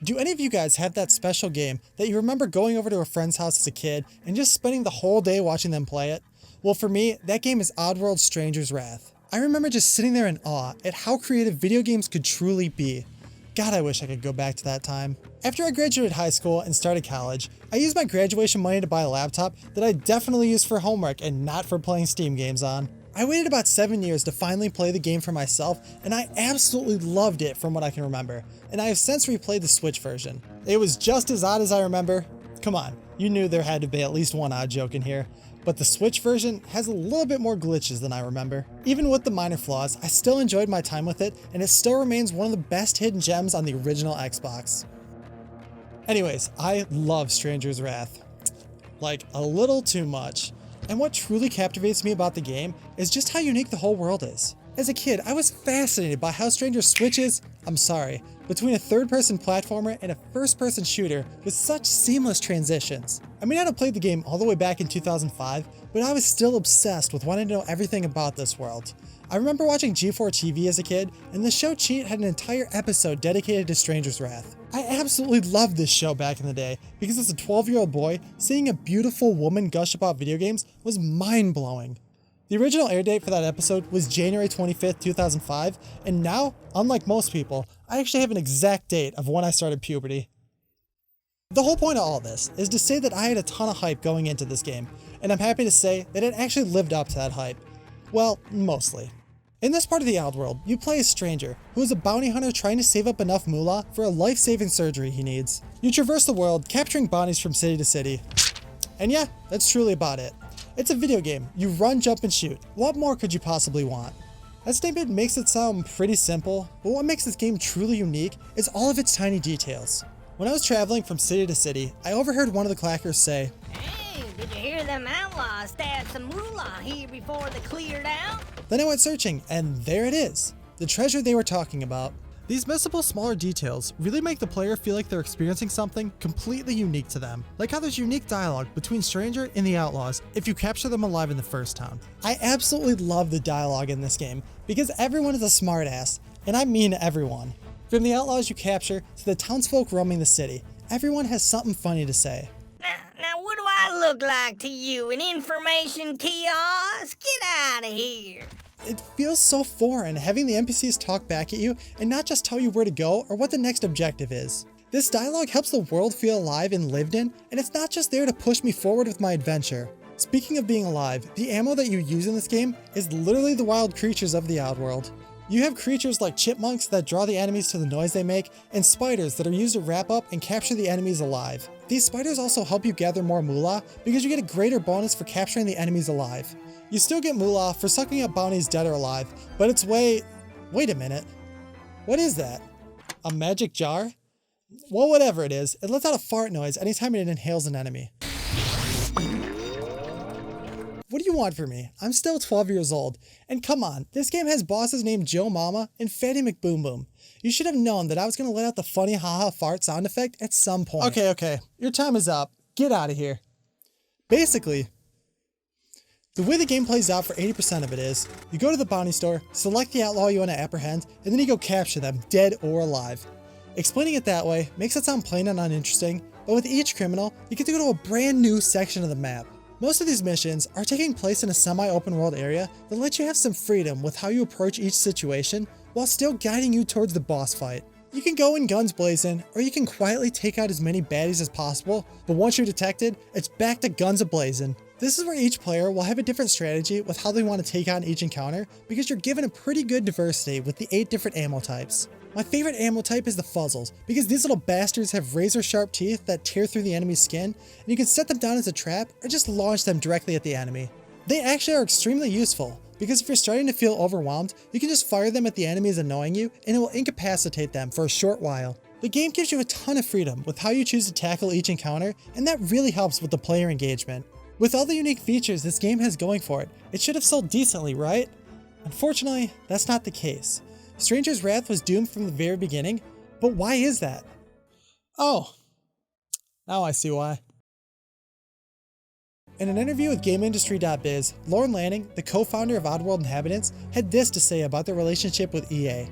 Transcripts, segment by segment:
Do any of you guys have that special game that you remember going over to a friend's house as a kid and just spending the whole day watching them play it? Well, for me, that game is Oddworld Stranger's Wrath. I remember just sitting there in awe at how creative video games could truly be. God, I wish I could go back to that time. After I graduated high school and started college, I used my graduation money to buy a laptop that I definitely used for homework and not for playing Steam games on. I waited about 7 years to finally play the game for myself, and I absolutely loved it from what I can remember, and I have since replayed the Switch version. It was just as odd as I remember. Come on, you knew there had to be at least one odd joke in here. But the Switch version has a little bit more glitches than I remember. Even with the minor flaws, I still enjoyed my time with it, and it still remains one of the best hidden gems on the original Xbox. Anyways, I love Stranger's Wrath. Like, a little too much. And what truly captivates me about the game is just how unique the whole world is. As a kid, I was fascinated by how Stranger switches, between a third-person platformer and a first-person shooter with such seamless transitions. I may not have played the game all the way back in 2005, but I was still obsessed with wanting to know everything about this world. I remember watching G4 TV as a kid, and the show Cheat had an entire episode dedicated to Stranger's Wrath. I absolutely loved this show back in the day, because as a 12-year-old boy, seeing a beautiful woman gush about video games was mind-blowing. The original air date for that episode was January 25th, 2005, and now, unlike most people, I actually have an exact date of when I started puberty. The whole point of all this is to say that I had a ton of hype going into this game, and I'm happy to say that it actually lived up to that hype. Well, mostly. In this part of the Oddworld, you play a stranger who is a bounty hunter trying to save up enough moolah for a life-saving surgery he needs. You traverse the world, capturing bounties from city to city. And yeah, that's truly about it. It's a video game. You run, jump, and shoot. What more could you possibly want? That statement makes it sound pretty simple, but what makes this game truly unique is all of its tiny details. When I was traveling from city to city, I overheard one of the clackers say, "Hey, did you hear them outlaws stab some moolah here before they cleared out?" Then I went searching, and there it is, the treasure they were talking about. These missable smaller details really make the player feel like they're experiencing something completely unique to them, like how there's unique dialogue between Stranger and the Outlaws if you capture them alive in the first town. I absolutely love the dialogue in this game because everyone is a smartass, and I mean everyone. From the Outlaws you capture to the townsfolk roaming the city, everyone has something funny to say. Now what do I look like to you, an information kiosk? Get out of here. It feels so foreign having the NPCs talk back at you and not just tell you where to go or what the next objective is. This dialogue helps the world feel alive and lived in, and it's not just there to push me forward with my adventure. Speaking of being alive, the ammo that you use in this game is literally the wild creatures of the Oddworld. You have creatures like chipmunks that draw the enemies to the noise they make, and spiders that are used to wrap up and capture the enemies alive. These spiders also help you gather more moolah because you get a greater bonus for capturing the enemies alive. You still get moolah for sucking up bounties dead or alive, but it's wait a minute. What is that? A magic jar? Well, whatever it is, it lets out a fart noise anytime it inhales an enemy. What do you want from me? I'm still 12 years old. And come on, this game has bosses named Joe Mama and Fatty McBoom Boom. You should have known that I was going to let out the funny haha fart sound effect at some point. Okay, your time is up. Get out of here. Basically, the way the game plays out for 80% of it is, you go to the bounty store, select the outlaw you want to apprehend, and then you go capture them, dead or alive. Explaining it that way makes it sound plain and uninteresting, but with each criminal, you get to go to a brand new section of the map. Most of these missions are taking place in a semi-open world area that lets you have some freedom with how you approach each situation while still guiding you towards the boss fight. You can go in guns blazing, or you can quietly take out as many baddies as possible, but once you're detected, it's back to guns a-blazing. This is where each player will have a different strategy with how they want to take on each encounter because you're given a pretty good diversity with the 8 different ammo types. My favorite ammo type is the fuzzles because these little bastards have razor sharp teeth that tear through the enemy's skin, and you can set them down as a trap or just launch them directly at the enemy. They actually are extremely useful because if you're starting to feel overwhelmed, you can just fire them at the enemies annoying you and it will incapacitate them for a short while. The game gives you a ton of freedom with how you choose to tackle each encounter, and that really helps with the player engagement. With all the unique features this game has going for it, it should have sold decently, right? Unfortunately, that's not the case. Stranger's Wrath was doomed from the very beginning, but why is that? Oh, now I see why. In an interview with GameIndustry.biz, Lauren Lanning, the co-founder of Oddworld Inhabitants, had this to say about their relationship with EA.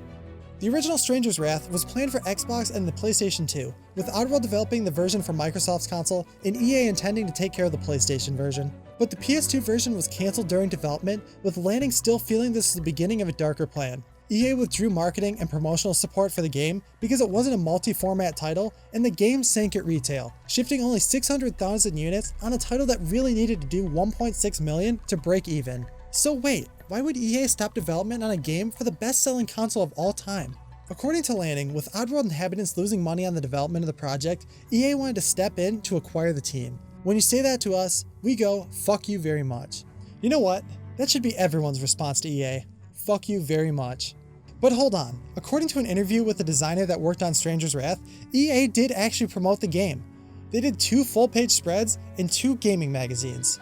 The original Stranger's Wrath was planned for Xbox and the PlayStation 2, with Oddworld developing the version for Microsoft's console and EA intending to take care of the PlayStation version. But the PS2 version was cancelled during development, with Lanning still feeling this was the beginning of a darker plan. EA withdrew marketing and promotional support for the game because it wasn't a multi-format title, and the game sank at retail, shifting only 600,000 units on a title that really needed to do 1.6 million to break even. So wait, why would EA stop development on a game for the best-selling console of all time? According to Lanning, with Oddworld Inhabitants losing money on the development of the project, EA wanted to step in to acquire the team. When you say that to us, we go, fuck you very much. You know what? That should be everyone's response to EA. Fuck you very much. But hold on, according to an interview with the designer that worked on Stranger's Wrath, EA did actually promote the game. They did 2 full-page spreads in 2 gaming magazines.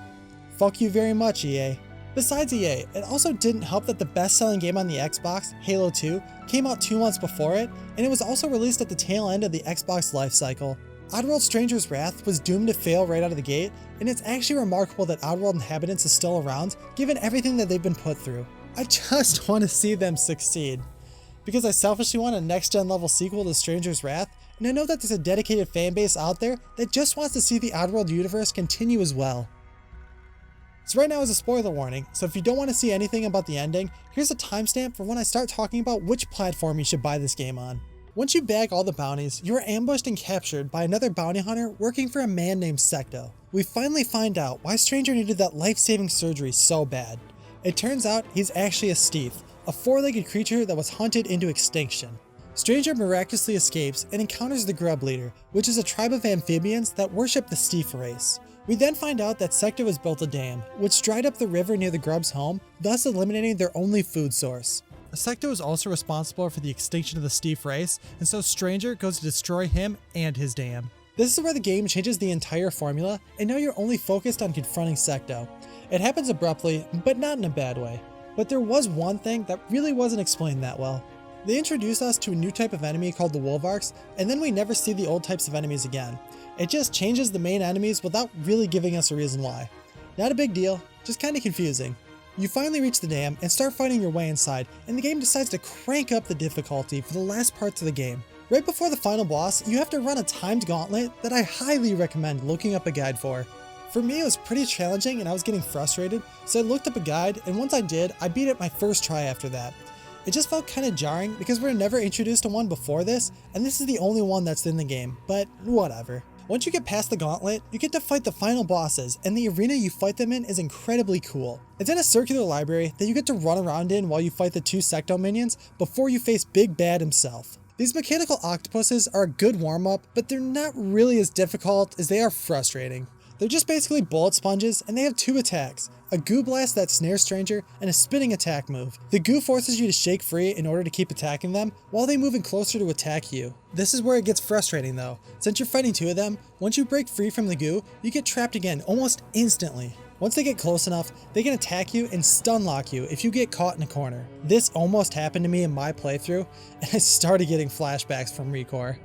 Fuck you very much, EA. Besides EA, it also didn't help that the best-selling game on the Xbox, Halo 2, came out 2 months before it, and it was also released at the tail end of the Xbox life cycle. Oddworld Stranger's Wrath was doomed to fail right out of the gate, and it's actually remarkable that Oddworld Inhabitants is still around, given everything that they've been put through. I just want to see them succeed. Because I selfishly want a next-gen level sequel to Stranger's Wrath, and I know that there's a dedicated fanbase out there that just wants to see the Oddworld universe continue as well. So right now is a spoiler warning, so if you don't want to see anything about the ending, here's a timestamp for when I start talking about which platform you should buy this game on. Once you bag all the bounties, you are ambushed and captured by another bounty hunter working for a man named Secto. We finally find out why Stranger needed that life-saving surgery so bad. It turns out he's actually a Steef, a 4-legged creature that was hunted into extinction. Stranger miraculously escapes and encounters the Grub Leader, which is a tribe of amphibians that worship the Steef race. We then find out that Sector has built a dam, which dried up the river near the Grub's home, thus eliminating their only food source. Sector is also responsible for the extinction of the Steef race, and so Stranger goes to destroy him and his dam. This is where the game changes the entire formula, and now you're only focused on confronting Secto. It happens abruptly, but not in a bad way. But there was one thing that really wasn't explained that well. They introduce us to a new type of enemy called the Wolvarks, and then we never see the old types of enemies again. It just changes the main enemies without really giving us a reason why. Not a big deal, just kinda confusing. You finally reach the dam and start fighting your way inside, and the game decides to crank up the difficulty for the last parts of the game. Right before the final boss, you have to run a timed gauntlet that I highly recommend looking up a guide for. For me, it was pretty challenging and I was getting frustrated, so I looked up a guide, and once I did, I beat it my first try after that. It just felt kinda jarring because we were never introduced to one before this, and this is the only one that's in the game, but whatever. Once you get past the gauntlet, you get to fight the final bosses, and the arena you fight them in is incredibly cool. It's in a circular library that you get to run around in while you fight the 2 Secto minions before you face Big Bad himself. These mechanical octopuses are a good warm-up, but they're not really as difficult as they are frustrating. They're just basically bullet sponges, and they have 2 attacks, a goo blast that snares Stranger, and a spinning attack move. The goo forces you to shake free in order to keep attacking them, while they move in closer to attack you. This is where it gets frustrating though. Since you're fighting 2 of them, once you break free from the goo, you get trapped again almost instantly. Once they get close enough, they can attack you and stun lock you if you get caught in a corner. This almost happened to me in my playthrough, and I started getting flashbacks from Recore.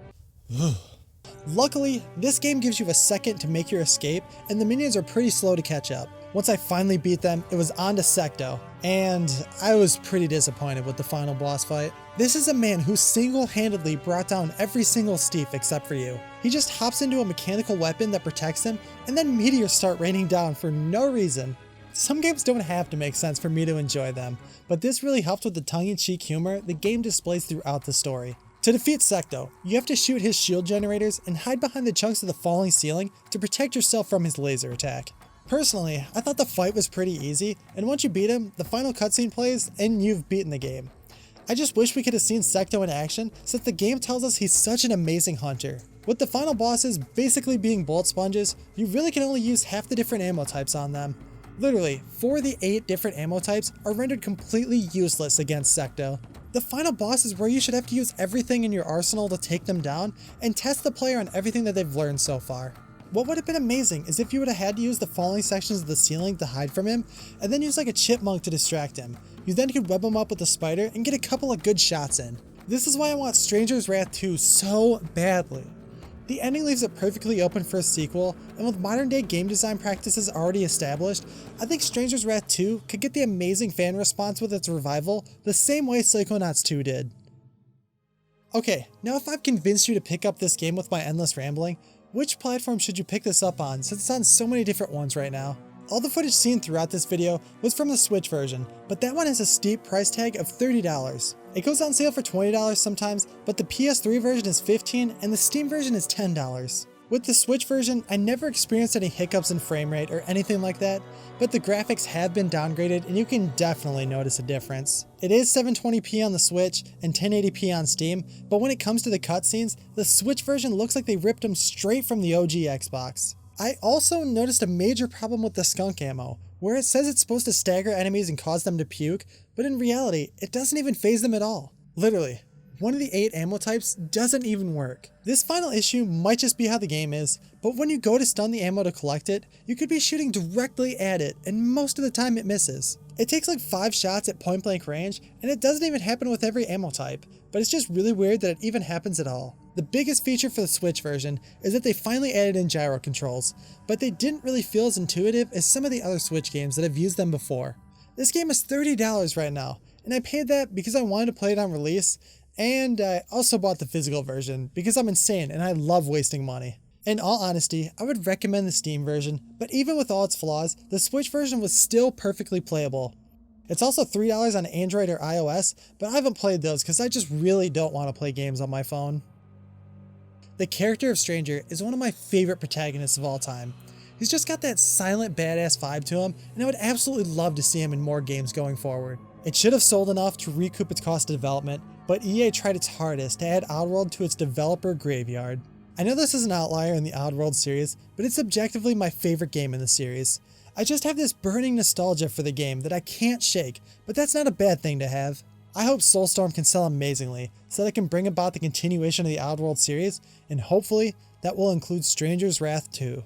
Luckily, this game gives you a second to make your escape, and the minions are pretty slow to catch up. Once I finally beat them, it was on to Secto, and I was pretty disappointed with the final boss fight. This is a man who single-handedly brought down every single Steef except for you. He just hops into a mechanical weapon that protects him, and then meteors start raining down for no reason. Some games don't have to make sense for me to enjoy them, but this really helped with the tongue-in-cheek humor the game displays throughout the story. To defeat Secto, you have to shoot his shield generators and hide behind the chunks of the falling ceiling to protect yourself from his laser attack. Personally, I thought the fight was pretty easy, and once you beat him, the final cutscene plays and you've beaten the game. I just wish we could have seen Secto in action, since the game tells us he's such an amazing hunter. With the final bosses basically being bullet sponges, you really can only use half the different ammo types on them. Literally, 4 of the 8 different ammo types are rendered completely useless against Secto. The final boss is where you should have to use everything in your arsenal to take them down and test the player on everything that they've learned so far. What would have been amazing is if you would have had to use the falling sections of the ceiling to hide from him, and then use like a chipmunk to distract him. You then could web him up with a spider and get a couple of good shots in. This is why I want Stranger's Wrath 2 so badly. The ending leaves it perfectly open for a sequel, and with modern day game design practices already established, I think Stranger's Wrath 2 could get the amazing fan response with its revival the same way Psychonauts 2 did. Okay, now if I've convinced you to pick up this game with my endless rambling, which platform should you pick this up on since it's on so many different ones right now? All the footage seen throughout this video was from the Switch version, but that one has a steep price tag of $30. It goes on sale for $20 sometimes, but the PS3 version is $15 and the Steam version is $10. With the Switch version, I never experienced any hiccups in frame rate or anything like that, but the graphics have been downgraded and you can definitely notice a difference. It is 720p on the Switch and 1080p on Steam, but when it comes to the cutscenes, the Switch version looks like they ripped them straight from the OG Xbox. I also noticed a major problem with the skunk ammo, where it says it's supposed to stagger enemies and cause them to puke, but in reality, it doesn't even phase them at all. Literally. One of the 8 ammo types doesn't even work. This final issue might just be how the game is, but when you go to stun the ammo to collect it, you could be shooting directly at it, and most of the time it misses. It takes like 5 shots at point blank range, and it doesn't even happen with every ammo type, but it's just really weird that it even happens at all. The biggest feature for the Switch version is that they finally added in gyro controls, but they didn't really feel as intuitive as some of the other Switch games that have used them before. This game is $30 right now, and I paid that because I wanted to play it on release, and I also bought the physical version because I'm insane and I love wasting money. In all honesty, I would recommend the Steam version, but even with all its flaws, the Switch version was still perfectly playable. It's also $3 on Android or iOS, but I haven't played those because I just really don't want to play games on my phone. The character of Stranger is one of my favorite protagonists of all time. He's just got that silent badass vibe to him, and I would absolutely love to see him in more games going forward. It should have sold enough to recoup its cost of development, but EA tried its hardest to add Oddworld to its developer graveyard. I know this is an outlier in the Oddworld series, but it's objectively my favorite game in the series. I just have this burning nostalgia for the game that I can't shake, but that's not a bad thing to have. I hope SoulStorm can sell amazingly, so that it can bring about the continuation of the Oddworld series, and hopefully that will include Stranger's Wrath too.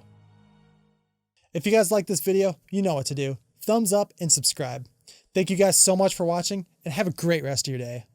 If you guys like this video, you know what to do. Thumbs up and subscribe. Thank you guys so much for watching, and have a great rest of your day.